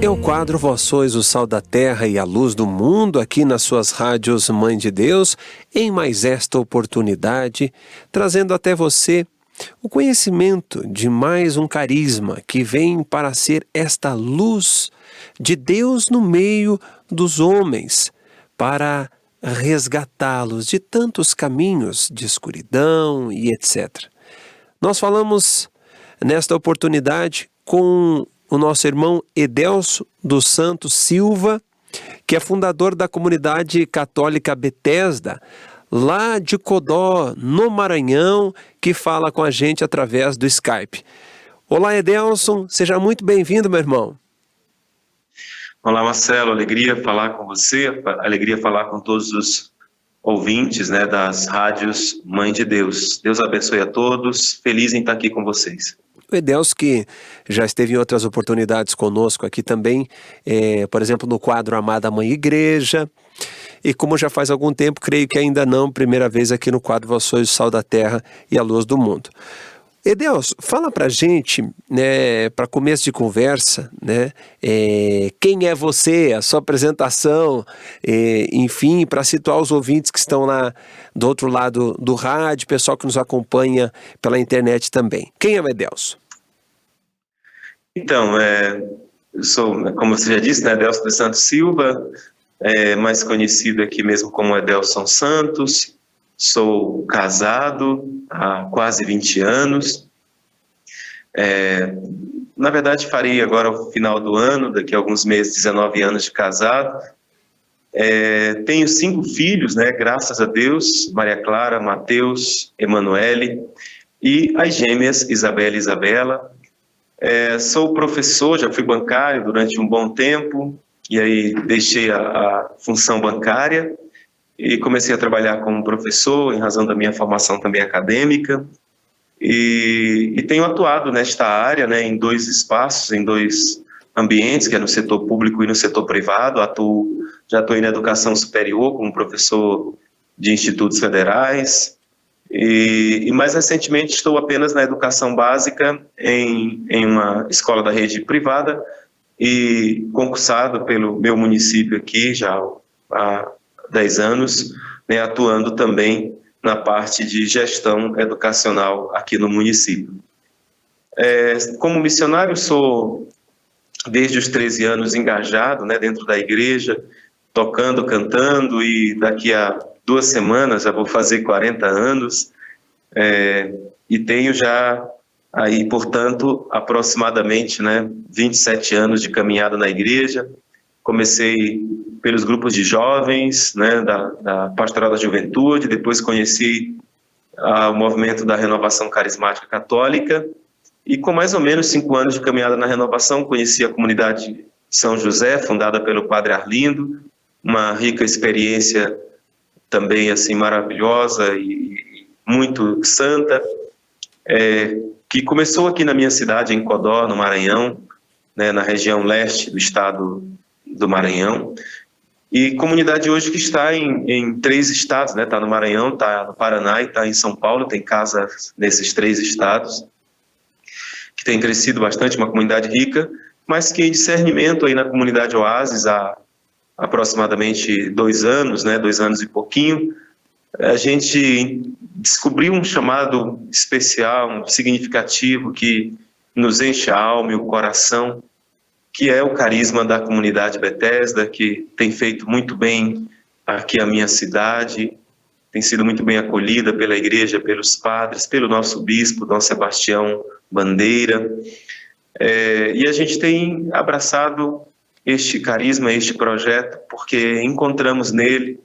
É o quadro Vós Sois o Sal da Terra e a Luz do Mundo, aqui nas suas rádios Mãe de Deus, em mais esta oportunidade, trazendo até você o conhecimento de mais um carisma que vem para ser esta luz de Deus no meio dos homens, para resgatá-los de tantos caminhos de escuridão e etc. Nós falamos nesta oportunidade com o nosso irmão Edelso dos Santos Silva, que é fundador da comunidade católica Betesda, lá de Codó, no Maranhão, que fala com a gente através do Skype. Olá, Edelson, seja muito bem-vindo, meu irmão. Olá, Marcelo, alegria falar com você, alegria falar com todos os ouvintes, das rádios Mãe de Deus. Deus abençoe a todos, feliz em estar aqui com vocês. O Edelso, que já esteve em outras oportunidades conosco aqui também, por exemplo, no quadro Amada Mãe Igreja, e como já faz algum tempo, creio que ainda não, primeira vez aqui no quadro Vós Sois o Sal da Terra e a Luz do Mundo. Edelso, fala pra gente, para começo de conversa, quem é você, a sua apresentação, enfim, para situar os ouvintes que estão lá do outro lado do rádio, pessoal que nos acompanha pela internet também. Quem é o Edelso? Então, eu sou, como você já disse, Edelso dos Santos Silva, mais conhecido aqui mesmo como Edelson Santos. Sou casado há quase 20 anos. Na verdade, farei agora ao final do ano, daqui a alguns meses, 19 anos de casado. Tenho 5 filhos, graças a Deus, Maria Clara, Mateus, Emanuele e as gêmeas Isabela e Isabela. Sou professor, já fui bancário durante um bom tempo, e aí deixei a função bancária e comecei a trabalhar como professor, em razão da minha formação também acadêmica, e tenho atuado nesta área, em 2 espaços, em 2 ambientes, que é no setor público e no setor privado. Já atuei na educação superior como professor de institutos federais, e mais recentemente estou apenas na educação básica em uma escola da rede privada, e concursado pelo meu município aqui já há 10 anos, atuando também na parte de gestão educacional aqui no município. Como missionário, sou desde os 13 anos engajado dentro da igreja, tocando, cantando, e daqui a 2 semanas já vou fazer 40 anos, e tenho já aí, portanto, aproximadamente 27 anos de caminhada na igreja. Comecei pelos grupos de jovens, da Pastoral da Juventude, depois conheci o movimento da Renovação Carismática Católica, e com mais ou menos 5 anos de caminhada na renovação, conheci a comunidade São José, fundada pelo Padre Arlindo, uma rica experiência também assim maravilhosa e muito santa, que começou aqui na minha cidade, em Codó, no Maranhão, na região leste do estado do Maranhão, e comunidade hoje que está em 3 estados, está no Maranhão, está no Paraná e está em São Paulo, tem casas nesses 3 estados, que tem crescido bastante, uma comunidade rica, mas que em discernimento aí na comunidade Oásis há aproximadamente 2 anos, 2 anos e pouquinho, a gente descobriu um chamado especial, um significativo que nos enche a alma e o coração, que é o carisma da comunidade Betesda, que tem feito muito bem aqui a minha cidade, tem sido muito bem acolhida pela igreja, pelos padres, pelo nosso bispo, Dom Sebastião Bandeira, e a gente tem abraçado este carisma, este projeto, porque encontramos nele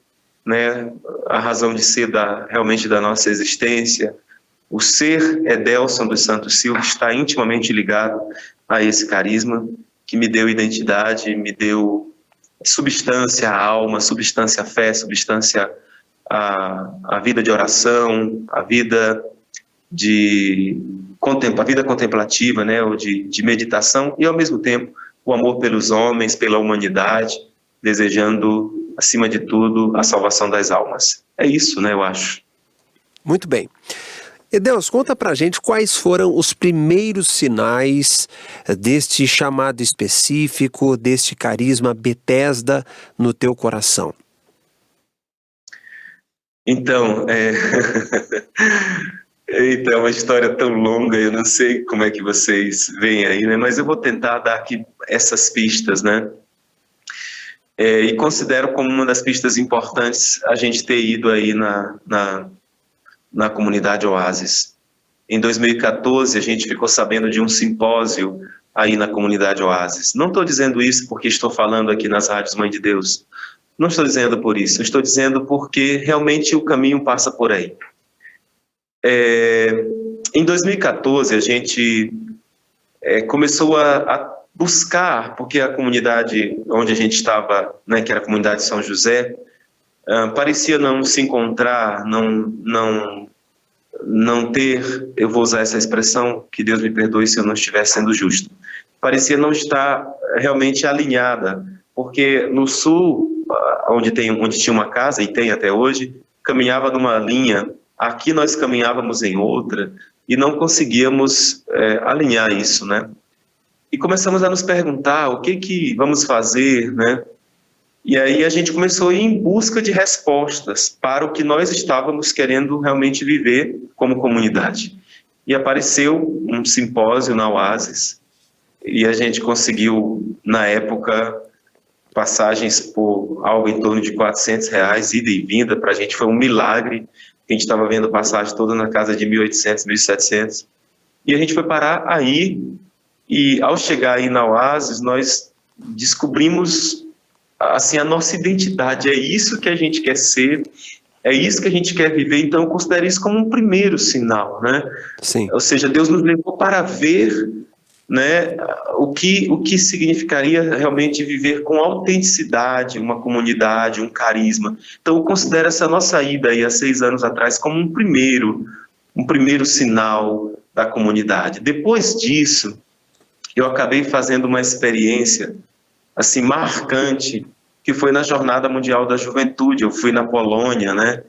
a razão de ser realmente da nossa existência. O ser Edelson dos Santos Silva está intimamente ligado a esse carisma, que me deu identidade, me deu substância à alma, substância à fé, substância à vida de oração, a vida contemplativa, ou de meditação, e ao mesmo tempo o amor pelos homens, pela humanidade, desejando, acima de tudo, a salvação das almas. É isso, eu acho. Muito bem. E Deus, conta pra gente quais foram os primeiros sinais deste chamado específico, deste carisma Betesda no teu coração. Então, eita, é uma história tão longa, eu não sei como é que vocês veem aí, né? Mas eu vou tentar dar aqui essas pistas, né? E considero como uma das pistas importantes a gente ter ido aí na comunidade Oásis. Em 2014, a gente ficou sabendo de um simpósio aí na comunidade Oásis. Não estou dizendo isso porque estou falando aqui nas rádios Mãe de Deus. Não estou dizendo por isso. Eu estou dizendo porque realmente o caminho passa por aí. Em 2014, a gente começou a buscar, porque a comunidade onde a gente estava, né, que era a comunidade São José, parecia não se encontrar, não ter, eu vou usar essa expressão, que Deus me perdoe se eu não estiver sendo justo, parecia não estar realmente alinhada, porque no sul, onde tinha uma casa, e tem até hoje, caminhava numa linha, aqui nós caminhávamos em outra, e não conseguíamos alinhar isso, né? E começamos a nos perguntar o que vamos fazer, né? E aí a gente começou a ir em busca de respostas para o que nós estávamos querendo realmente viver como comunidade. E apareceu um simpósio na Oásis, e a gente conseguiu, na época, passagens por algo em torno de R$400, ida e vinda. Para a gente foi um milagre, a gente estava vendo passagem toda na casa de 1.800, 1.700. E a gente foi parar aí, e ao chegar aí na Oásis, nós descobrimos assim, a nossa identidade. É isso que a gente quer ser, é isso que a gente quer viver. Então eu considero isso como um primeiro sinal, né? Sim. Ou seja, Deus nos levou para ver, né, o que significaria realmente viver com autenticidade, uma comunidade, um carisma. Então eu considero essa nossa ida aí há 6 anos atrás como um primeiro sinal da comunidade. Depois disso, eu acabei fazendo uma experiência assim marcante, que foi na Jornada Mundial da Juventude. Eu fui na Polônia, né?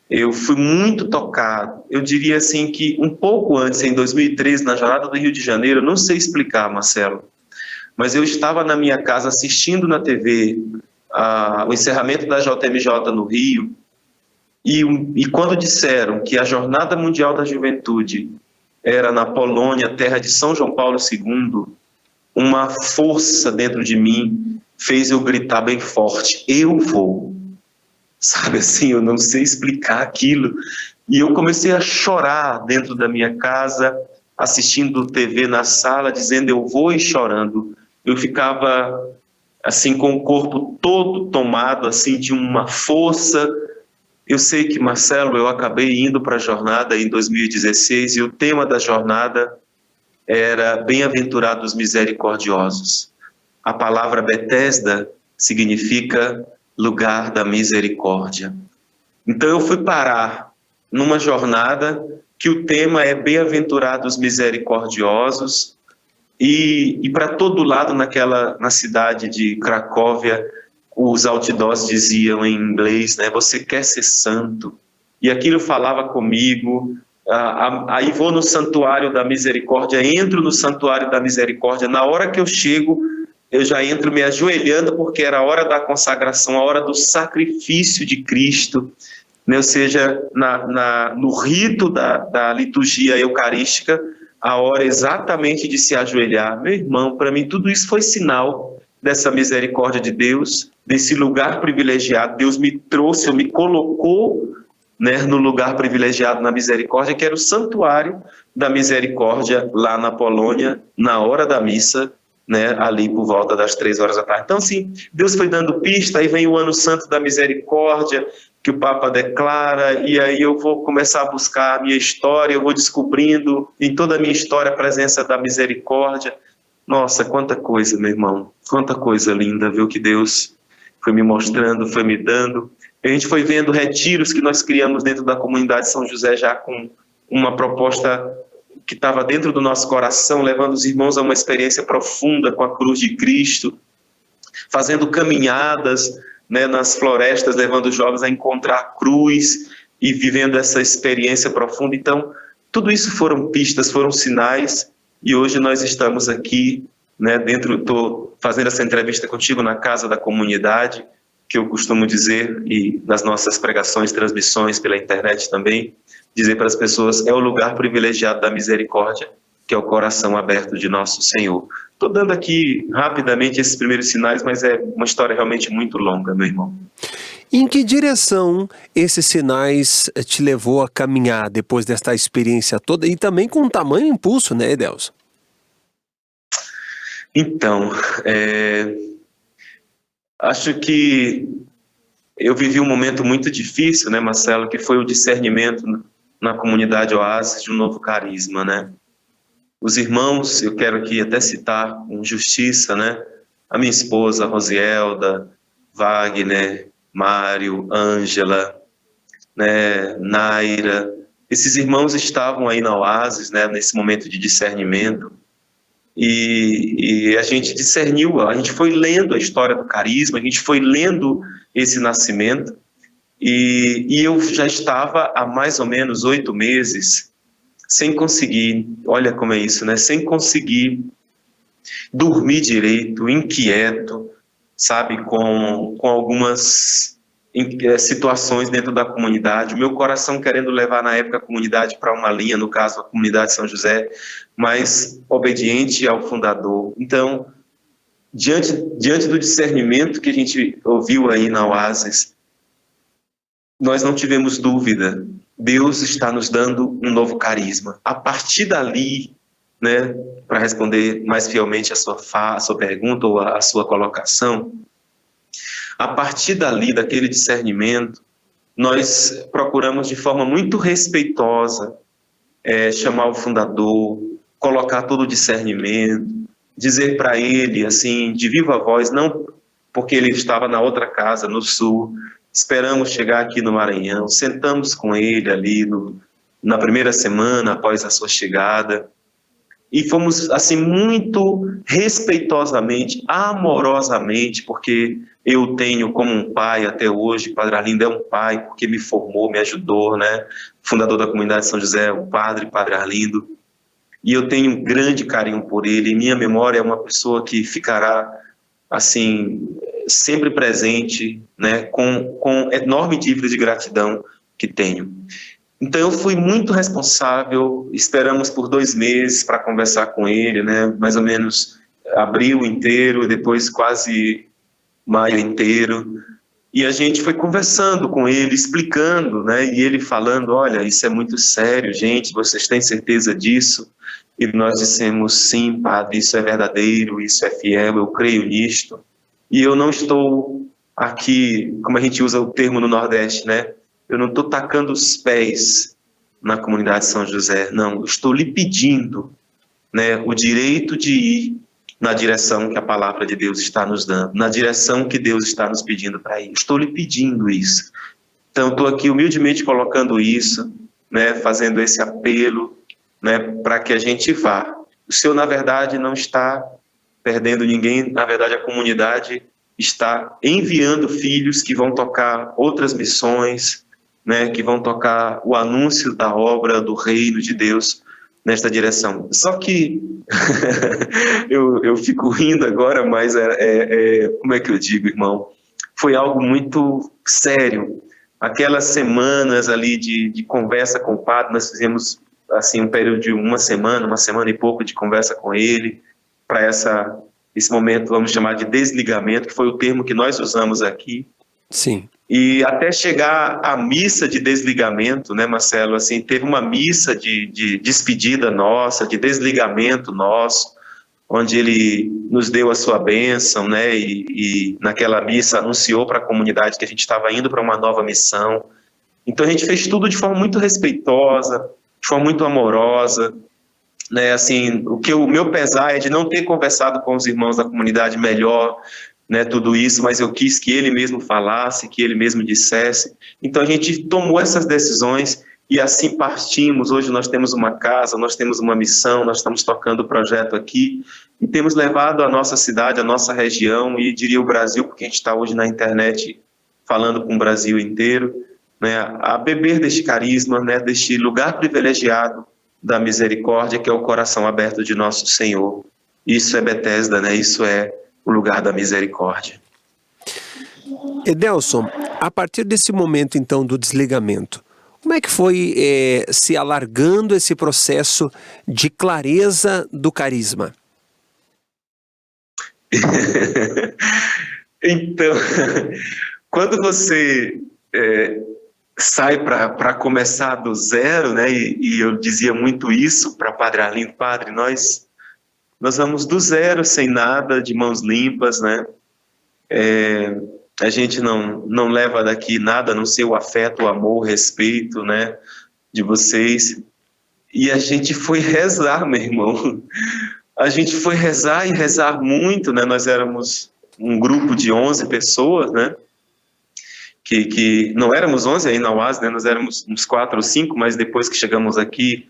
Eu fui muito tocado. Eu diria assim que um pouco antes, em 2013, na Jornada do Rio de Janeiro, eu não sei explicar, Marcelo, mas eu estava na minha casa assistindo na TV o encerramento da JMJ no Rio, e quando disseram que a Jornada Mundial da Juventude era na Polônia, terra de São João Paulo II, uma força dentro de mim fez eu gritar bem forte: eu vou. Sabe assim, eu não sei explicar aquilo. E eu comecei a chorar dentro da minha casa, assistindo TV na sala, dizendo eu vou, e chorando. Eu ficava assim com o corpo todo tomado assim de uma força. Eu sei que, Marcelo, eu acabei indo para a jornada em 2016, e o tema da jornada era Bem-aventurados misericordiosos. A palavra Betesda significa lugar da misericórdia. Então eu fui parar numa jornada que o tema é Bem-aventurados misericordiosos, e para todo lado na cidade de Cracóvia, os outdoors diziam em inglês, né, você quer ser santo? E aquilo falava comigo. Aí vou no santuário da misericórdia, entro no santuário da misericórdia. Na hora que eu chego, eu já entro me ajoelhando, porque era a hora da consagração, a hora do sacrifício de Cristo, né? Ou seja, no rito da liturgia eucarística, a hora exatamente de se ajoelhar. Meu irmão, para mim tudo isso foi sinal dessa misericórdia de Deus, desse lugar privilegiado. Deus me trouxe, me colocou, né, no lugar privilegiado na misericórdia, que era o santuário da misericórdia lá na Polônia, na hora da missa, né, ali por volta das 3 horas da tarde. Então, sim, Deus foi dando pista. Aí vem o Ano Santo da Misericórdia, que o Papa declara, e aí eu vou começar a buscar a minha história, eu vou descobrindo em toda a minha história a presença da misericórdia. Nossa, quanta coisa, meu irmão, quanta coisa linda, viu, que Deus foi me mostrando, foi me dando. A gente foi vendo retiros que nós criamos dentro da comunidade São José, já com uma proposta que estava dentro do nosso coração, levando os irmãos a uma experiência profunda com a cruz de Cristo, fazendo caminhadas, né, nas florestas, levando os jovens a encontrar a cruz e vivendo essa experiência profunda. Então, Tudo isso foram pistas, foram sinais, e hoje nós estamos aqui, né, estou fazendo essa entrevista contigo na casa da comunidade, que eu costumo dizer, e nas nossas pregações, transmissões pela internet também, dizer para as pessoas, é o lugar privilegiado da misericórdia, que é o coração aberto de nosso Senhor. Estou dando aqui rapidamente esses primeiros sinais, mas é uma história realmente muito longa, meu irmão. Em que direção esses sinais te levou a caminhar depois desta experiência toda e também com um tamanho impulso, né, Edelson? Então, acho que eu vivi um momento muito difícil, né, Marcelo, que foi o discernimento na comunidade Oásis de um novo carisma, né? Os irmãos, eu quero aqui até citar com justiça, né? A minha esposa, Rosielda, Wagner, Mário, Ângela, né, Naira, esses irmãos estavam aí na Oásis, né, nesse momento de discernimento, e a gente discerniu, a gente foi lendo a história do carisma, a gente foi lendo esse nascimento, e eu já estava há mais ou menos 8 meses sem conseguir, olha como é isso, né, sem conseguir dormir direito, inquieto, sabe, com algumas situações dentro da comunidade, o meu coração querendo levar na época a comunidade para uma linha, no caso a comunidade São José, mas obediente ao fundador. Então, diante do discernimento que a gente ouviu aí na Oásis, nós não tivemos dúvida, Deus está nos dando um novo carisma. A partir dali, né, para responder mais fielmente a sua pergunta ou a sua colocação, a partir dali, daquele discernimento, nós procuramos de forma muito respeitosa chamar o fundador, colocar todo o discernimento, dizer para ele, assim, de viva voz, não porque ele estava na outra casa, no sul, esperamos chegar aqui no Maranhão, sentamos com ele ali na primeira semana após a sua chegada, e fomos, assim, muito respeitosamente, amorosamente, porque eu tenho como um pai até hoje, Padre Arlindo é um pai, porque me formou, me ajudou, né? Fundador da comunidade São José, o Padre Arlindo. E eu tenho um grande carinho por ele. Em minha memória é uma pessoa que ficará, assim, sempre presente, né? Com enorme dívida de gratidão que tenho. Então eu fui muito responsável, esperamos por 2 meses para conversar com ele, né? Mais ou menos abril inteiro, depois quase maio inteiro, e a gente foi conversando com ele, explicando, né? E ele falando, olha, isso é muito sério, gente, vocês têm certeza disso? E nós dissemos, sim, padre, isso é verdadeiro, isso é fiel, eu creio nisto. E eu não estou aqui, como a gente usa o termo no Nordeste, né? Eu não estou tacando os pés na comunidade São José, não. Eu estou lhe pedindo, né, o direito de ir na direção que a palavra de Deus está nos dando, na direção que Deus está nos pedindo para ir. Estou lhe pedindo isso. Então, estou aqui humildemente colocando isso, né, fazendo esse apelo, né, para que a gente vá. O Senhor, na verdade, não está perdendo ninguém, na verdade, a comunidade está enviando filhos que vão tocar outras missões, né, que vão tocar o anúncio da obra do reino de Deus nesta direção. Só que eu fico rindo agora, mas como é que eu digo, irmão? Foi algo muito sério. Aquelas semanas ali de conversa com o padre, nós fizemos assim um período de uma semana e pouco de conversa com ele, para esse momento, vamos chamar de desligamento, que foi o termo que nós usamos aqui. Sim. E até chegar à missa de desligamento, né, Marcelo, assim, teve uma missa de despedida nossa, de desligamento nosso, onde ele nos deu a sua bênção, né, e naquela missa anunciou para a comunidade que a gente estava indo para uma nova missão. Então a gente fez tudo de forma muito respeitosa, de forma muito amorosa, né, assim, o meu pesar é de não ter conversado com os irmãos da comunidade melhor, né, tudo isso, mas eu quis que ele mesmo falasse, que ele mesmo dissesse. Então a gente tomou essas decisões e assim partimos. Hoje nós temos uma casa, nós temos uma missão, nós estamos tocando o projeto aqui e temos levado a nossa cidade, a nossa região e diria o Brasil, porque a gente está hoje na internet falando com o Brasil inteiro, né, a beber deste carisma, né, deste lugar privilegiado da misericórdia, que é o coração aberto de nosso Senhor. Isso é Betesda, né? Isso é o lugar da misericórdia. Edelson, a partir desse momento então do desligamento, como é que foi se alargando esse processo de clareza do carisma? Então, quando você sai para começar do zero, né? E eu dizia muito isso para Padre Arlindo: Padre, nós vamos do zero, sem nada, de mãos limpas, né? A gente não leva daqui nada a não ser o afeto, o amor, o respeito, né, de vocês. E a gente foi rezar, meu irmão. A gente foi rezar e rezar muito, né? Nós éramos um grupo de 11 pessoas, né? Que não éramos 11 aí na UAS, né? Nós éramos uns 4 ou 5, mas depois que chegamos aqui,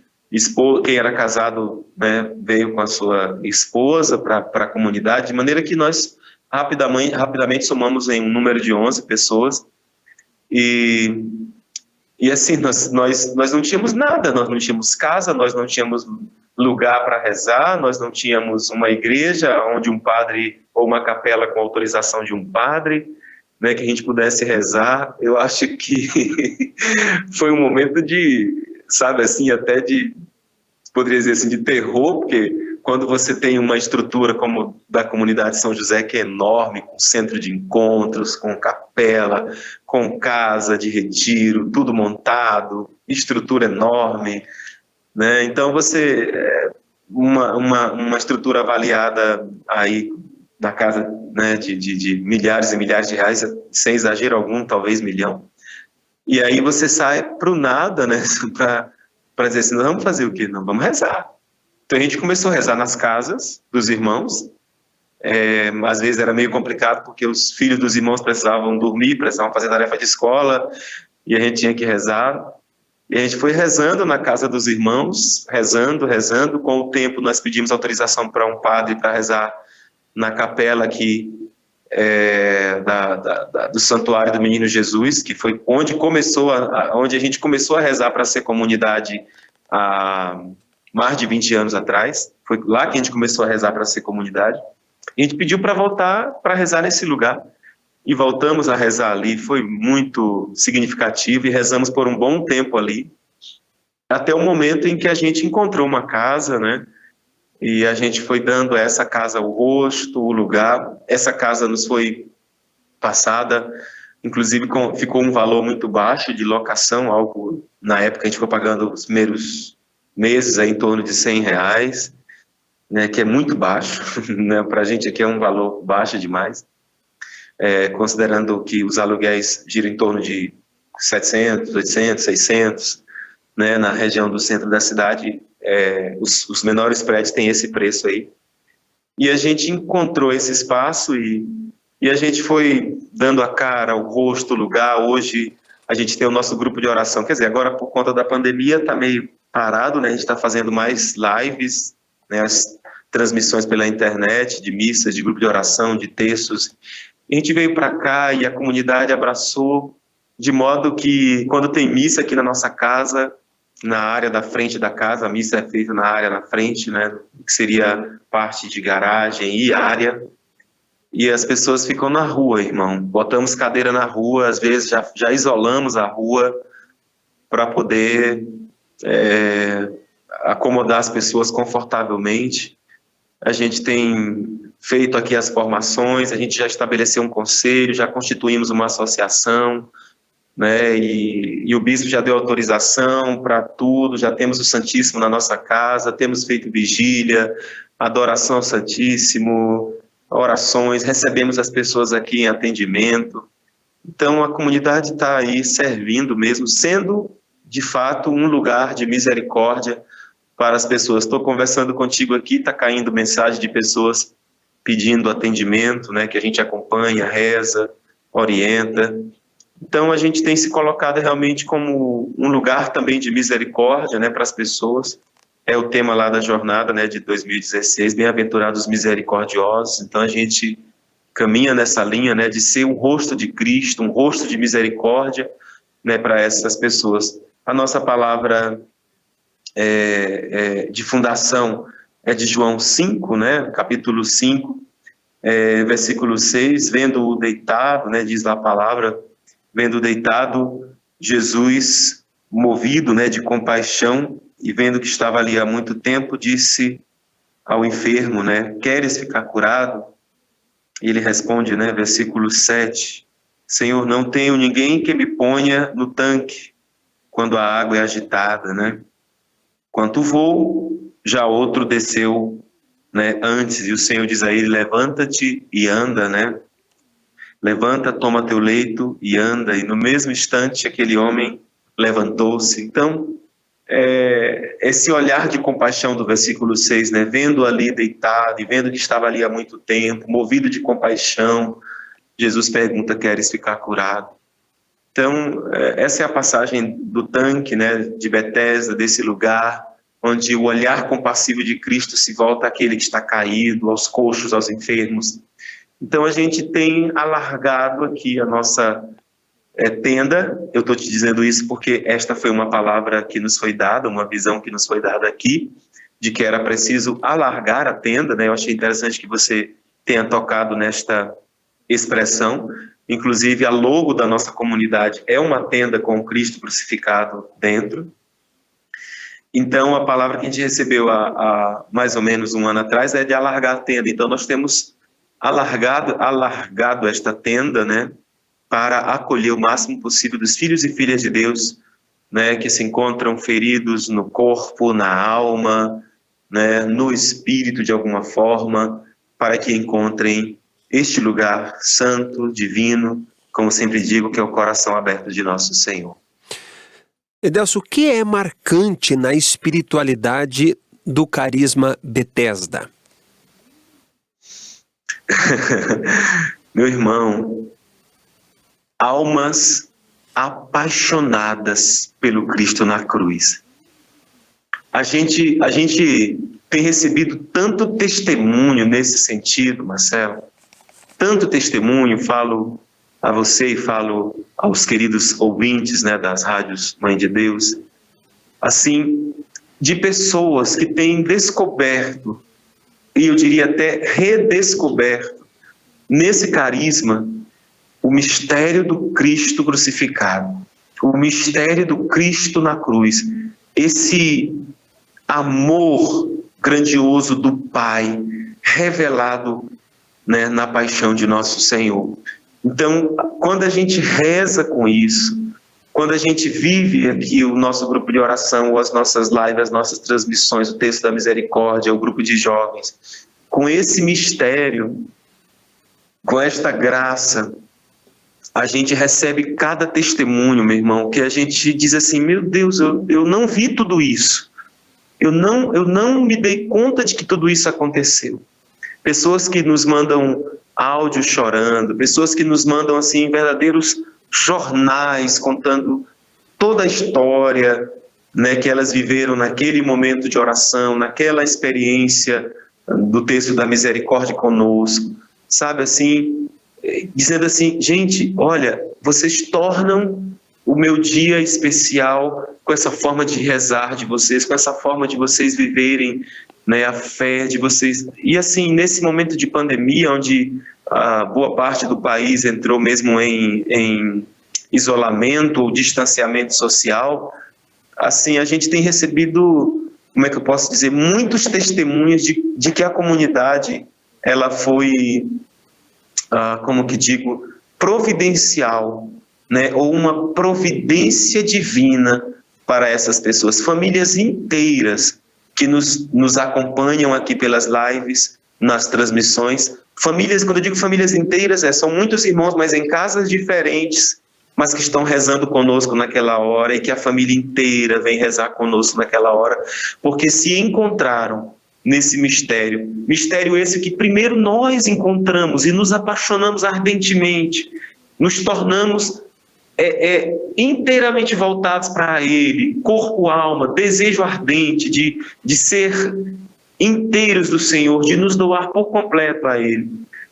quem era casado, né, veio com a sua esposa para a comunidade, de maneira que nós rapidamente somamos em um número de 11 pessoas, e assim, nós não tínhamos nada, nós não tínhamos casa, nós não tínhamos lugar para rezar, nós não tínhamos uma igreja onde um padre, ou uma capela com autorização de um padre, né, que a gente pudesse rezar. Eu acho que foi um momento de, sabe assim, até de, poderia dizer assim, de terror, porque quando você tem uma estrutura como da comunidade São José, que é enorme, com centro de encontros, com capela, com casa de retiro, tudo montado, estrutura enorme, né? Então uma estrutura avaliada aí na casa, né, de milhares e milhares de reais, sem exagero algum, talvez milhão. E aí você sai para o nada, né, para dizer assim: nós vamos fazer o quê? Não, vamos rezar. Então a gente começou a rezar nas casas dos irmãos. Às vezes era meio complicado porque os filhos dos irmãos precisavam dormir, precisavam fazer tarefa de escola, e a gente tinha que rezar. E a gente foi rezando na casa dos irmãos, rezando. Com o tempo nós pedimos autorização para um padre para rezar na capela aqui do Santuário do Menino Jesus, que foi onde a gente começou a rezar para ser comunidade há mais de 20 anos atrás. Foi lá que a gente começou a rezar para ser comunidade. A gente pediu para voltar para rezar nesse lugar, e voltamos a rezar ali. Foi muito significativo, e rezamos por um bom tempo ali, até o momento em que a gente encontrou uma casa, né? E a gente foi dando a essa casa o rosto, o lugar. Essa casa nos foi passada, inclusive ficou um valor muito baixo de locação, algo, na época a gente foi pagando os primeiros meses aí em torno de R$100, né, que é muito baixo, né? Para a gente aqui é um valor baixo demais, considerando que os aluguéis giram em torno de 700, 800, 600, né? Na região do centro da cidade, os menores prédios têm esse preço aí. E a gente encontrou esse espaço e a gente foi dando a cara, o rosto, o lugar. Hoje a gente tem o nosso grupo de oração, quer dizer, agora por conta da pandemia está meio parado, né? A gente está fazendo mais lives, né? As transmissões pela internet, de missas, de grupo de oração, de textos. A gente veio para cá e a comunidade abraçou, de modo que quando tem missa aqui na nossa casa, na área da frente da casa, a missa é feita na área na frente, né, que seria parte de garagem e área, e as pessoas ficam na rua, irmão. Botamos cadeira na rua, às vezes já isolamos a rua para poder acomodar as pessoas confortavelmente. A gente tem feito aqui as formações, a gente já estabeleceu um conselho, já constituímos uma associação, né? E o bispo já deu autorização para tudo, já temos o Santíssimo na nossa casa, temos feito vigília, adoração ao Santíssimo, orações, recebemos as pessoas aqui em atendimento. Então a comunidade está aí servindo mesmo, sendo de fato um lugar de misericórdia para as pessoas. Estou conversando contigo aqui, está caindo mensagem de pessoas pedindo atendimento, né, que a gente acompanha, reza, orienta. Então a gente tem se colocado realmente como um lugar também de misericórdia, né, para as pessoas. É o tema lá da jornada, né, de 2016, Bem-aventurados misericordiosos. Então a gente caminha nessa linha, né, de ser um rosto de Cristo, um rosto de misericórdia, né, para essas pessoas. A nossa palavra de fundação é de João 5, né, capítulo 5, versículo 6, vendo-o deitado, né, diz lá a palavra, vendo-o deitado, Jesus, movido, né, de compaixão, e vendo que estava ali há muito tempo, disse ao enfermo, né, queres ficar curado? E ele responde, né, versículo 7, Senhor, não tenho ninguém que me ponha no tanque quando a água é agitada, né? Quanto vou, já outro desceu, né, antes, e o Senhor diz a ele, levanta-te e anda, né? Levanta, toma teu leito e anda. E no mesmo instante aquele homem levantou-se. Então, esse olhar de compaixão do versículo 6, né, vendo ali deitado e vendo que estava ali há muito tempo, movido de compaixão, Jesus pergunta, queres ficar curado? Então, essa é a passagem do tanque, né, de Betesda, desse lugar, onde o olhar compassivo de Cristo se volta àquele que está caído, aos coxos, aos enfermos. Então, a gente tem alargado aqui a nossa tenda. Eu estou te dizendo isso porque esta foi uma palavra que nos foi dada, uma visão que nos foi dada aqui, de que era preciso alargar a tenda, né? Eu achei interessante que você tenha tocado nesta expressão. Inclusive, a logo da nossa comunidade é uma tenda com o Cristo crucificado dentro. Então, a palavra que a gente recebeu há mais ou menos um ano atrás é de alargar a tenda. Então, nós temos alargado esta tenda, né, para acolher o máximo possível dos filhos e filhas de Deus, né, que se encontram feridos no corpo, na alma, né, no espírito de alguma forma, para que encontrem este lugar santo, divino, como sempre digo, que é o coração aberto de nosso Senhor. Edelcio, o que é marcante na espiritualidade do carisma Betesda? Meu irmão, almas apaixonadas pelo Cristo na cruz. A gente tem recebido tanto testemunho nesse sentido, Marcelo, tanto testemunho, falo a você e falo aos queridos ouvintes, né, das rádios Mãe de Deus, assim, de pessoas que têm descoberto, e eu diria até redescoberto, nesse carisma, o mistério do Cristo crucificado, o mistério do Cristo na cruz, esse amor grandioso do Pai revelado, né, na paixão de nosso Senhor. Então, quando a gente reza com isso, quando a gente vive aqui o nosso grupo de oração, ou as nossas lives, as nossas transmissões, o texto da misericórdia, o grupo de jovens, com esse mistério, com esta graça, a gente recebe cada testemunho, meu irmão, que a gente diz assim, meu Deus, eu não vi tudo isso. Eu não me dei conta de que tudo isso aconteceu. Pessoas que nos mandam áudio chorando, pessoas que nos mandam assim verdadeiros jornais contando toda a história, né, que elas viveram naquele momento de oração, naquela experiência do texto da misericórdia conosco, sabe, assim, dizendo assim, gente, olha, vocês tornam o meu dia especial com essa forma de rezar de vocês, com essa forma de vocês viverem, né, a fé de vocês. E assim, nesse momento de pandemia, onde a boa parte do país entrou mesmo em isolamento ou distanciamento social, assim, a gente tem recebido, como é que eu posso dizer, muitos testemunhos de que a comunidade, ela foi, como que digo, providencial, né, ou uma providência divina para essas pessoas, famílias inteiras que nos acompanham aqui pelas lives, nas transmissões. Famílias, quando eu digo famílias inteiras, são muitos irmãos, mas em casas diferentes, mas que estão rezando conosco naquela hora, e que a família inteira vem rezar conosco naquela hora, porque se encontraram nesse mistério esse que primeiro nós encontramos e nos apaixonamos ardentemente, nos tornamos inteiramente voltados para Ele, corpo, alma, desejo ardente de ser inteiros do Senhor, de nos doar por completo a Ele.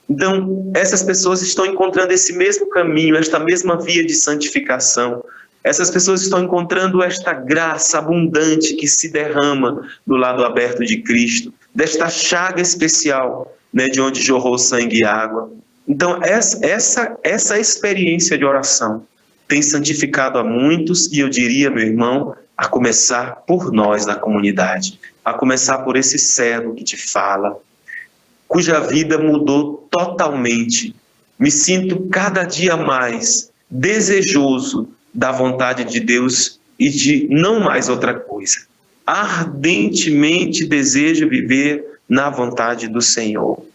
Então, essas pessoas estão encontrando esse mesmo caminho, esta mesma via de santificação, Essas pessoas estão encontrando esta graça abundante que se derrama do lado aberto de Cristo, desta chaga especial, né, de onde jorrou sangue e água. Então, essa experiência de oração tem santificado a muitos, e eu diria, meu irmão, a começar por nós na comunidade, a começar por esse servo que te fala, cuja vida mudou totalmente. Me sinto cada dia mais desejoso da vontade de Deus e de não mais outra coisa. Ardentemente desejo viver na vontade do Senhor,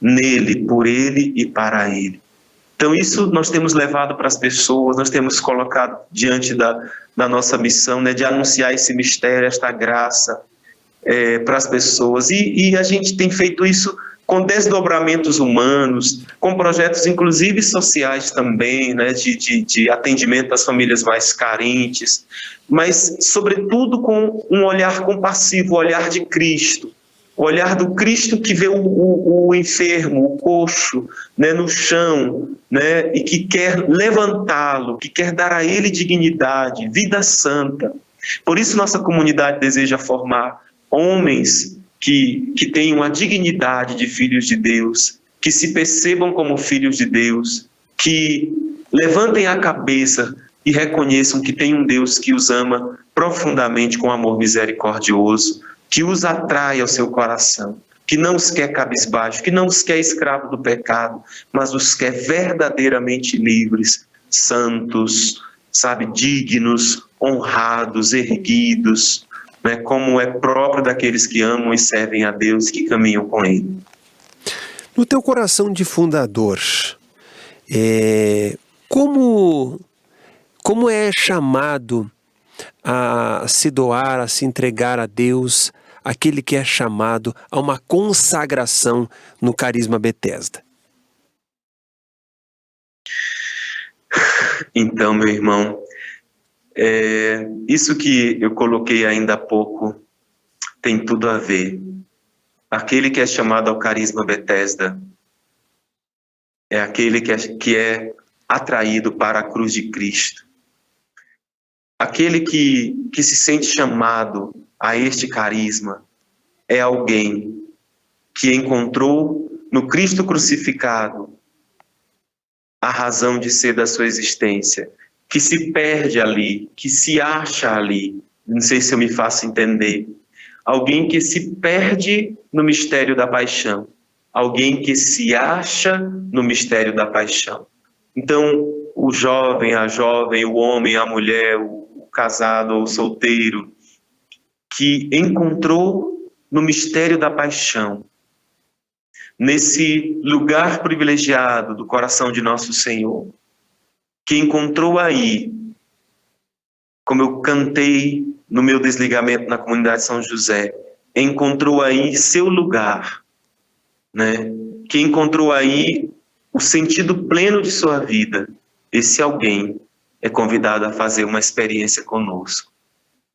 nele, por Ele e para Ele. Então isso nós temos levado para as pessoas, nós temos colocado diante da nossa missão, né, de anunciar esse mistério, esta graça para as pessoas. E a gente tem feito isso com desdobramentos humanos, com projetos inclusive sociais também, né, de atendimento às famílias mais carentes, mas sobretudo com um olhar compassivo, o olhar de Cristo, o olhar do Cristo que vê o enfermo, o coxo, né, no chão, né, e que quer levantá-lo, que quer dar a ele dignidade, vida santa. Por isso nossa comunidade deseja formar homens que tenham a dignidade de filhos de Deus, que se percebam como filhos de Deus, que levantem a cabeça e reconheçam que tem um Deus que os ama profundamente com amor misericordioso, que os atrai ao seu coração, que não os quer cabisbaixo, que não os quer escravo do pecado, mas os quer verdadeiramente livres, santos, sabe, dignos, honrados, erguidos, né, como é próprio daqueles que amam e servem a Deus, que caminham com Ele. No teu coração de fundador, como é chamado a se doar, a se entregar a Deus, aquele que é chamado a uma consagração no carisma Betesda? Então, meu irmão, isso que eu coloquei ainda há pouco tem tudo a ver. Aquele que é chamado ao carisma Betesda é aquele que é atraído para a cruz de Cristo. Aquele que se sente chamado a este carisma é alguém que encontrou no Cristo crucificado a razão de ser da sua existência, que se perde ali, que se acha ali. Não sei se eu me faço entender. Alguém que se perde no mistério da paixão. Alguém que se acha no mistério da paixão. Então, o jovem, a jovem, o homem, a mulher, o casado ou solteiro, que encontrou no mistério da paixão, nesse lugar privilegiado do coração de nosso Senhor, que encontrou aí, como eu cantei no meu desligamento na comunidade São José, encontrou aí seu lugar, né? Que encontrou aí o sentido pleno de sua vida. Esse alguém é convidado a fazer uma experiência conosco.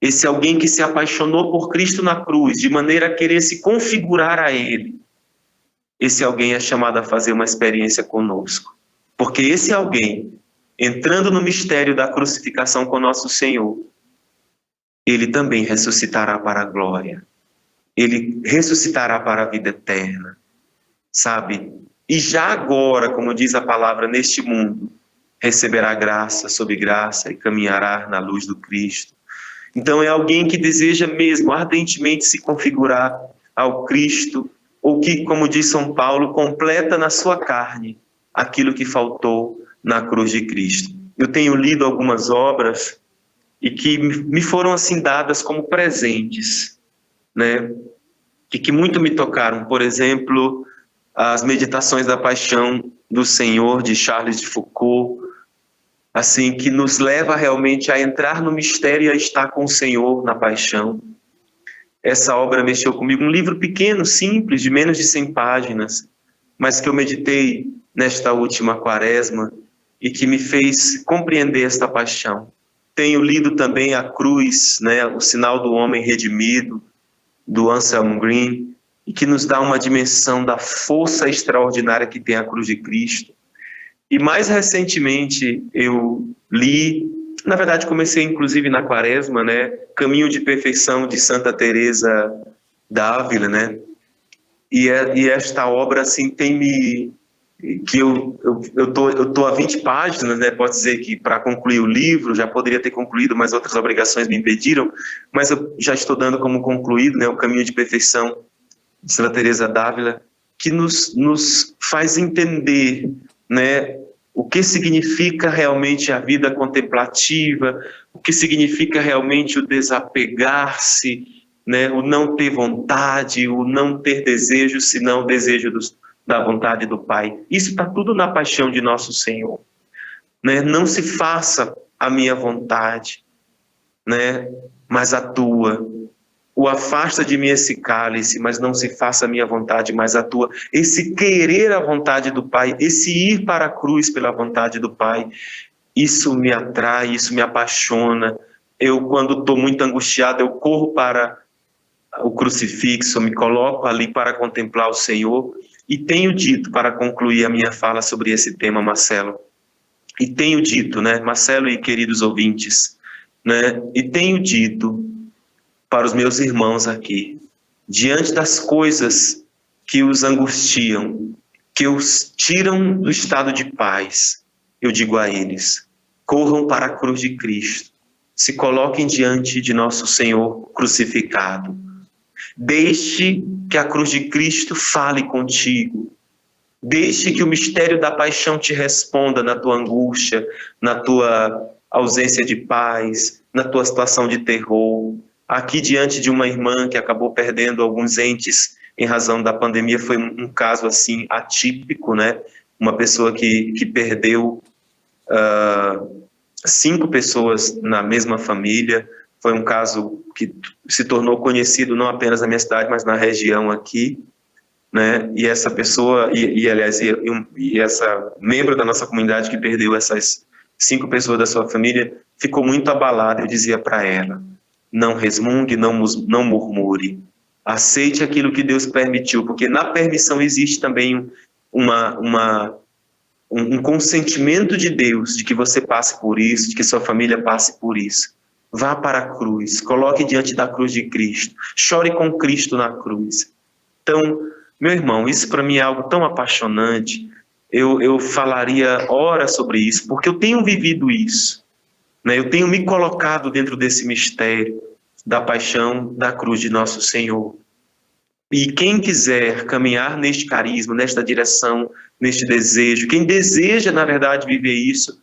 Esse alguém que se apaixonou por Cristo na cruz, de maneira a querer se configurar a Ele. Esse alguém é chamado a fazer uma experiência conosco. Porque esse alguém, entrando no mistério da crucificação com nosso Senhor, ele também ressuscitará para a glória. Ele ressuscitará para a vida eterna. Sabe? E já agora, como diz a palavra, neste mundo, receberá graça sobre graça e caminhará na luz do Cristo. Então é alguém que deseja mesmo ardentemente se configurar ao Cristo, ou que, como diz São Paulo, completa na sua carne aquilo que faltou na cruz de Cristo. Eu tenho lido algumas obras e que me foram assim dadas como presentes, né? E que muito me tocaram. Por exemplo, as Meditações da Paixão do Senhor, de Charles de Foucault, assim, que nos leva realmente a entrar no mistério e a estar com o Senhor na paixão. Essa obra mexeu comigo, um livro pequeno, simples, de menos de 100 páginas, mas que eu meditei nesta última quaresma e que me fez compreender esta paixão. Tenho lido também A Cruz, né, O Sinal do Homem Redimido, do Anselm Green, e que nos dá uma dimensão da força extraordinária que tem a cruz de Cristo. E mais recentemente eu li Na verdade, comecei inclusive na Quaresma, né? Caminho de Perfeição de Santa Teresa d'Ávila, né? E esta obra, assim, tem me... que eu tô a 20 páginas, né? Pode dizer que para concluir o livro, já poderia ter concluído, mas outras obrigações me impediram, mas eu já estou dando como concluído, né? O Caminho de Perfeição de Santa Teresa d'Ávila, que nos faz entender, né? O que significa realmente a vida contemplativa, o que significa realmente o desapegar-se, né? O não ter vontade, o não ter desejo, senão o desejo da vontade do Pai. Isso está tudo na paixão de nosso Senhor, né? Não se faça a minha vontade, né? Mas a tua. O afasta de mim esse cálice, mas não se faça a minha vontade, mas a tua. Esse querer a vontade do Pai, esse ir para a cruz pela vontade do Pai, isso me atrai, isso me apaixona. Eu, quando estou muito angustiado, eu corro para o crucifixo, me coloco ali para contemplar o Senhor. E tenho dito, para concluir a minha fala sobre esse tema, Marcelo, e tenho dito, né, Marcelo e queridos ouvintes, né, e tenho dito para os meus irmãos aqui, diante das coisas que os angustiam, que os tiram do estado de paz, eu digo a eles, corram para a cruz de Cristo, se coloquem diante de nosso Senhor crucificado, deixe que a cruz de Cristo fale contigo, deixe que o mistério da paixão te responda na tua angústia, na tua ausência de paz, na tua situação de terror. Aqui, diante de uma irmã que acabou perdendo alguns entes em razão da pandemia, foi um caso assim atípico, né? Uma pessoa que perdeu 5 pessoas na mesma família. Foi um caso que se tornou conhecido não apenas na minha cidade, mas na região aqui, né? E essa pessoa, aliás, essa membro da nossa comunidade que perdeu essas 5 pessoas da sua família, ficou muito abalada. Eu dizia para ela, não resmungue, não murmure. Aceite aquilo que Deus permitiu, porque na permissão existe também um consentimento de Deus de que você passe por isso, de que sua família passe por isso. Vá para a cruz, coloque diante da cruz de Cristo, chore com Cristo na cruz. Então, meu irmão, isso para mim é algo tão apaixonante. Eu falaria horas sobre isso, porque eu tenho vivido isso. Eu tenho me colocado dentro desse mistério da paixão da cruz de nosso Senhor. E quem quiser caminhar neste carisma, nesta direção, neste desejo, quem deseja, na verdade, viver isso,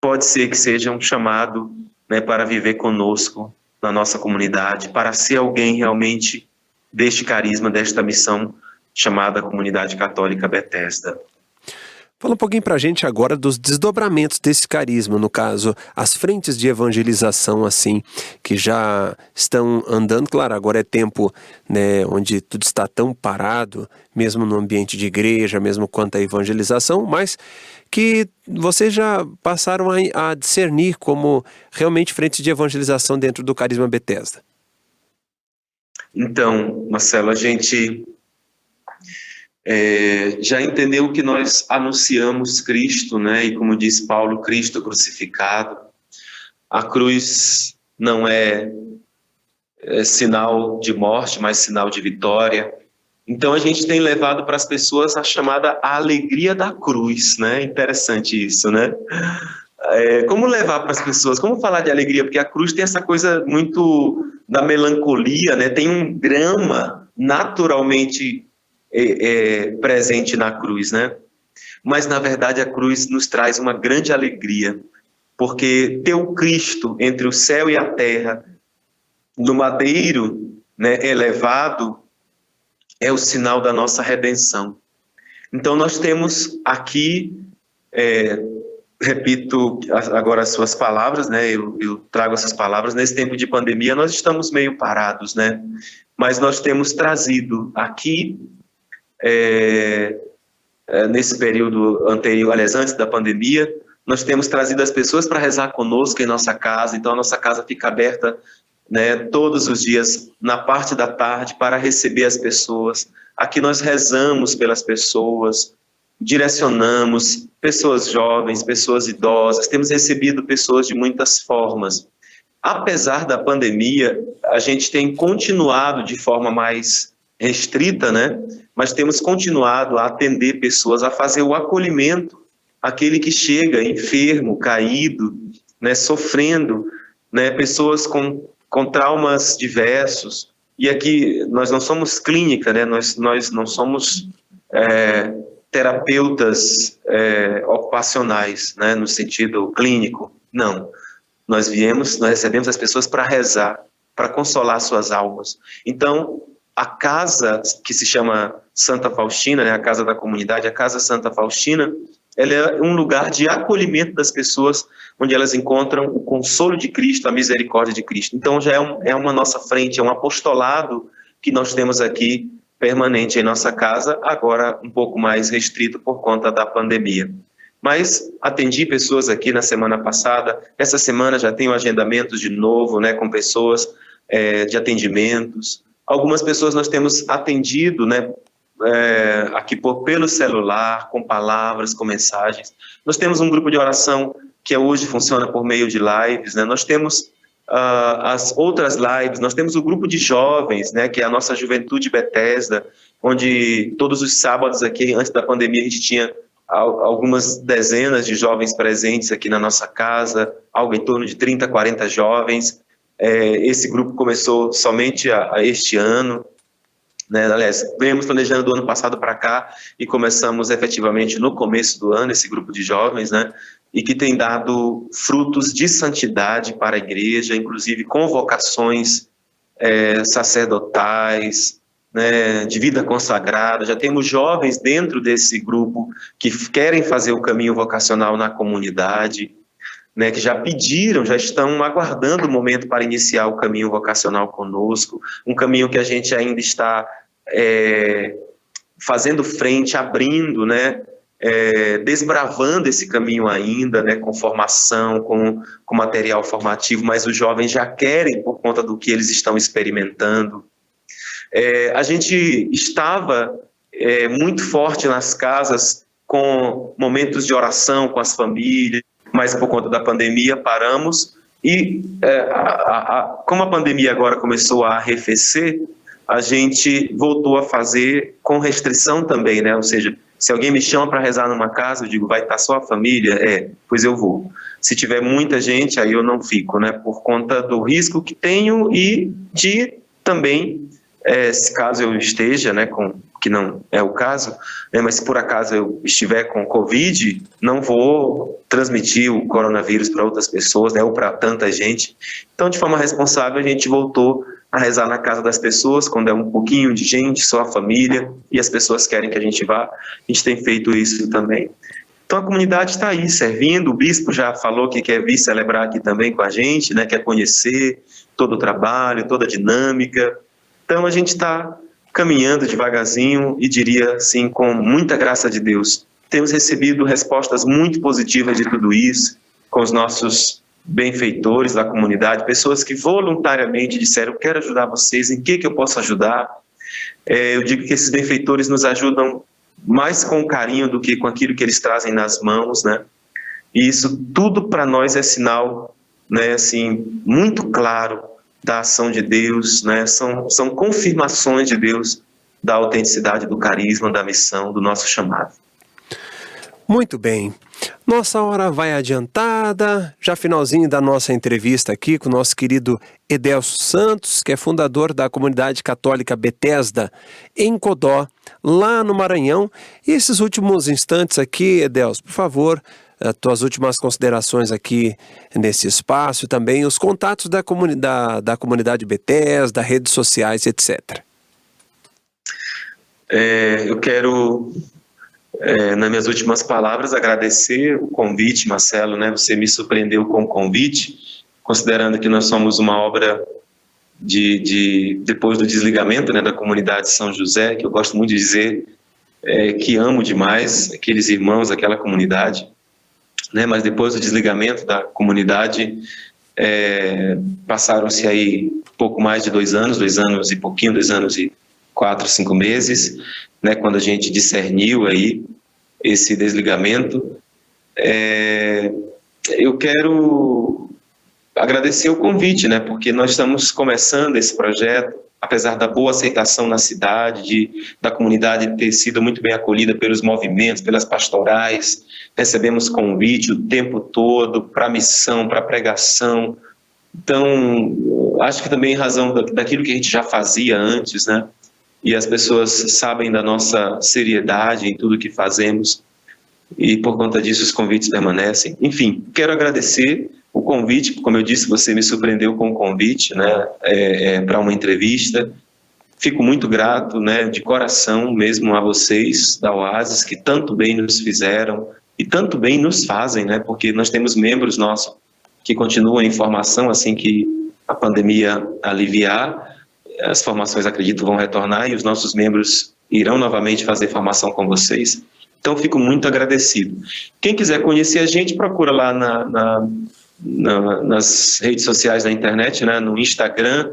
pode ser que seja um chamado, né, para viver conosco na nossa comunidade, para ser alguém realmente deste carisma, desta missão chamada Comunidade Católica Bethesda. Fala um pouquinho para a gente agora dos desdobramentos desse carisma, no caso, as frentes de evangelização, assim, que já estão andando. Claro, agora é tempo, né, onde tudo está tão parado, mesmo no ambiente de igreja, mesmo quanto à evangelização, mas que vocês já passaram a discernir como realmente frentes de evangelização dentro do carisma Bethesda. Então, Marcelo, a gente já entendeu que nós anunciamos Cristo, né? E como diz Paulo, Cristo crucificado. A cruz não é sinal de morte, mas sinal de vitória. Então a gente tem levado para as pessoas a chamada alegria da cruz, né? Interessante isso, né? Como levar para as pessoas, como falar de alegria? Porque a cruz tem essa coisa muito da melancolia, né? Tem um drama naturalmente presente na cruz, né? Mas na verdade a cruz nos traz uma grande alegria, porque ter o Cristo entre o céu e a terra, no madeiro, né, elevado, é o sinal da nossa redenção. Então nós temos aqui, repito agora as suas palavras, né? Eu trago essas palavras. Nesse tempo de pandemia nós estamos meio parados, né? Mas nós temos trazido aqui nesse período anterior, aliás, antes da pandemia, nós temos trazido as pessoas para rezar conosco em nossa casa. Então a nossa casa fica aberta, né, todos os dias, na parte da tarde, para receber as pessoas. Aqui nós rezamos pelas pessoas, direcionamos pessoas jovens, pessoas idosas, temos recebido pessoas de muitas formas. Apesar da pandemia, a gente tem continuado de forma mais restrita, né? Mas temos continuado a atender pessoas, a fazer o acolhimento, aquele que chega enfermo, caído, né? Sofrendo, né? Pessoas com traumas diversos. E aqui nós não somos clínica, né? Nós não somos terapeutas ocupacionais, né? No sentido clínico, não. Nós recebemos as pessoas para rezar, para consolar suas almas. Então, a casa que se chama Santa Faustina, né, a casa da comunidade, a Casa Santa Faustina, ela é um lugar de acolhimento das pessoas, onde elas encontram o consolo de Cristo, a misericórdia de Cristo. Então, já é uma nossa frente, é um apostolado que nós temos aqui permanente em nossa casa, agora um pouco mais restrito por conta da pandemia. Mas atendi pessoas aqui na semana passada, essa semana já tenho agendamentos de novo, né, com pessoas de atendimentos. Algumas pessoas nós temos atendido, né, aqui pelo celular, com palavras, com mensagens. Nós temos um grupo de oração que hoje funciona por meio de lives, né? Nós temos as outras lives, nós temos o grupo de jovens, né, que é a nossa Juventude Bethesda, onde todos os sábados aqui, antes da pandemia, a gente tinha algumas dezenas de jovens presentes aqui na nossa casa, algo em torno de 30, 40 jovens. Esse grupo começou somente este ano, né? Aliás, viemos planejando do ano passado para cá e começamos efetivamente no começo do ano esse grupo de jovens, né? E que tem dado frutos de santidade para a igreja, inclusive convocações sacerdotais, né, de vida consagrada. Já temos jovens dentro desse grupo que querem fazer o caminho vocacional na comunidade, né, que já pediram, já estão aguardando o momento para iniciar o caminho vocacional conosco, um caminho que a gente ainda está fazendo frente, abrindo, né, desbravando esse caminho ainda, né, com formação, com material formativo, mas os jovens já querem por conta do que eles estão experimentando. A gente estava muito forte nas casas com momentos de oração com as famílias, mas por conta da pandemia paramos e como a pandemia agora começou a arrefecer, a gente voltou a fazer com restrição também, né? Ou seja, se alguém me chama para rezar numa casa, eu digo, vai estar só a família? Pois eu vou. Se tiver muita gente, aí eu não fico, né? Por conta do risco que tenho e de também, se caso eu esteja, né, que não é o caso, né, mas se por acaso eu estiver com Covid, não vou transmitir o coronavírus para outras pessoas, né, ou para tanta gente. Então, de forma responsável, a gente voltou a rezar na casa das pessoas, quando é um pouquinho de gente, só a família, e as pessoas querem que a gente vá. A gente tem feito isso também. Então, a comunidade está aí, servindo. O bispo já falou que quer vir celebrar aqui também com a gente, né, quer conhecer todo o trabalho, toda a dinâmica. Então, a gente está caminhando devagarzinho e diria assim, com muita graça de Deus. Temos recebido respostas muito positivas de tudo isso, com os nossos benfeitores da comunidade, pessoas que voluntariamente disseram, eu quero ajudar vocês, em que eu posso ajudar? Eu digo que esses benfeitores nos ajudam mais com carinho do que com aquilo que eles trazem nas mãos, né? E isso tudo para nós é sinal, né, assim, muito claro da ação de Deus, né? São confirmações de Deus da autenticidade do carisma, da missão, do nosso chamado. Muito bem. Nossa hora vai adiantada, já finalzinho da nossa entrevista aqui com o nosso querido Edélcio Santos, que é fundador da comunidade católica Bethesda, em Codó, lá no Maranhão. E esses últimos instantes aqui, Edélcio, por favor, tuas últimas considerações aqui nesse espaço e também os contatos da comunidade Bethesda, redes sociais, etc. Eu quero, nas minhas últimas palavras, agradecer o convite, Marcelo, né? Você me surpreendeu com o convite, considerando que nós somos uma obra depois do desligamento, né, da comunidade São José, que eu gosto muito de dizer que amo demais aqueles irmãos, aquela comunidade. Né, mas depois do desligamento da comunidade, passaram-se aí pouco mais de 2 anos e pouquinho, 2 anos e 4, 5 meses, né, quando a gente discerniu aí esse desligamento. Eu quero agradecer o convite, né? Porque nós estamos começando esse projeto, apesar da boa aceitação na cidade, da comunidade ter sido muito bem acolhida pelos movimentos, pelas pastorais. Recebemos convite o tempo todo para a missão, para a pregação. Então, acho que também em razão daquilo que a gente já fazia antes, né? E as pessoas sabem da nossa seriedade em tudo que fazemos, e por conta disso os convites permanecem. Enfim, quero agradecer o convite. Como eu disse, você me surpreendeu com o convite, né, para uma entrevista. Fico muito grato, né, de coração mesmo a vocês da Oasis, que tanto bem nos fizeram e tanto bem nos fazem, né, porque nós temos membros nossos que continuam em formação. Assim que a pandemia aliviar, as formações, acredito, vão retornar e os nossos membros irão novamente fazer formação com vocês. Então, fico muito agradecido. Quem quiser conhecer a gente, procura lá nas redes sociais da internet, né? No Instagram,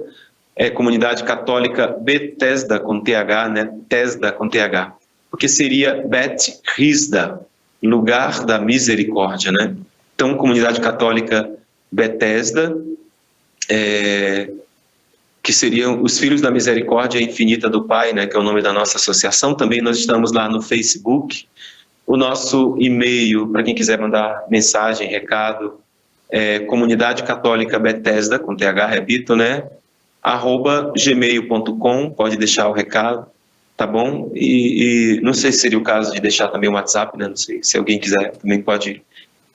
Comunidade Católica Bethesda, com TH, né? Tesda, com TH. Porque seria Bet Risda, lugar da misericórdia, né? Então, Comunidade Católica Bethesda, que seriam os Filhos da Misericórdia Infinita do Pai, né, que é o nome da nossa associação. Também nós estamos lá no Facebook. O nosso e-mail, para quem quiser mandar mensagem, recado, Comunidade Católica Bethesda, com TH, repito, né, @gmail.com, pode deixar o recado, tá bom? E não sei se seria o caso de deixar também o WhatsApp, né, não sei, se alguém quiser também pode,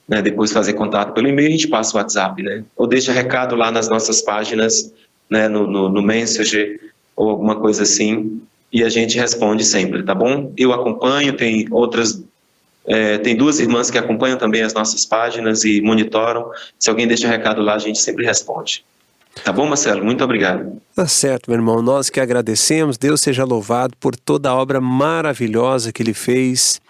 né, depois fazer contato pelo e-mail, a gente passa o WhatsApp, né, ou deixa recado lá nas nossas páginas, né, no Messenger ou alguma coisa assim, e a gente responde sempre, tá bom? Eu acompanho, tem duas irmãs que acompanham também as nossas páginas e monitoram. Se alguém deixa recado lá, a gente sempre responde. Tá bom, Marcelo? Muito obrigado. Tá certo, meu irmão. Nós que agradecemos. Deus seja louvado por toda a obra maravilhosa que Ele fez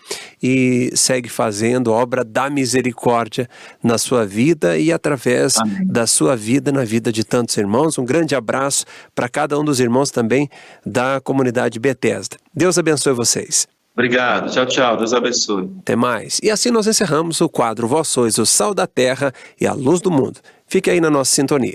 e segue fazendo, a obra da misericórdia na sua vida e através da sua vida, na vida de tantos irmãos. Um grande abraço para cada um dos irmãos também da comunidade Bethesda. Deus abençoe vocês. Obrigado. Tchau, tchau. Deus abençoe. Até mais. E assim nós encerramos o quadro Vós sois o sal da terra e a luz do mundo. Fique aí na nossa sintonia.